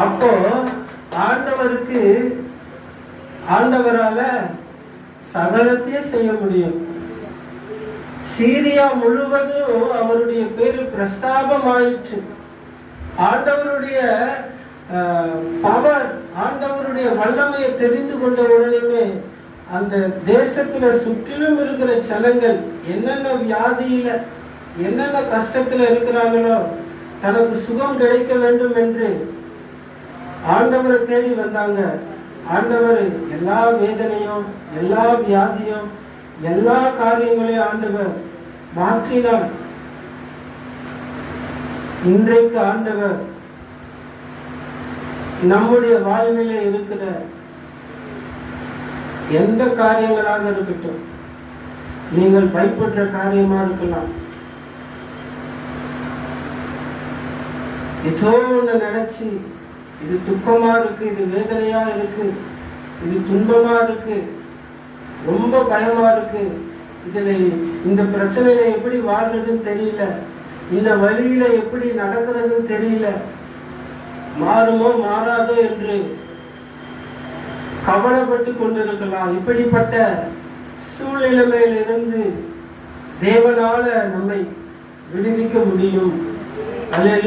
அப்போ ஆண்டவருக்கு ஆண்டவரால சகலத்தையும் செய்ய முடியும். சீரியா முழுவதும் அவருடைய பேரு பிரஸ்தாபம் ஆயிற்று. ஆண்டவருடைய பவர், ஆண்டவருடைய வல்லமையை தெரிந்து கொண்ட உடனே அந்த தேசத்துல சுற்றிலும் இருக்கிற ஜனங்கள் என்னென்ன வியாதியில என்னென்ன கஷ்டத்துல இருக்கிறாங்களோ தனக்கு சுகம் கிடைக்க வேண்டும் என்று ஆண்டவரை தேடி வந்தாங்க. ஆண்டவர் எல்லா வேதனையும் எல்லா வியாதியும் எல்லா காரியங்களையும் ஆண்டவர் மாற்றினார். இன்றைக்கு ஆண்டவர் நம்முடைய வாழ்விலே இருக்கிற எந்த காரியங்களாக இருக்கட்டும், நீங்கள் பயப்படுற காரியமா இருக்கலாம், ஏதோ ஒண்ணு நினைச்சு இது துக்கமா இருக்கு, இது வேதனையா இருக்கு, இது துன்பமா இருக்கு, ரொம்ப பயமா இருக்கு, இதுல இந்த பிரச்சனையில எப்படி வாழ்றதுன்னு தெரியல, இந்த வழியில எப்படி நடக்கிறதுன்னு தெரியல, மாறுமோ மாறாதோ என்று கவலைப்பட்டு கொண்டிருக்கலாம். இப்படிப்பட்ட சூழ்நிலையிலிருந்து தேவனால நம்மை விடுவிக்க முடியும். அல்லேலூயா.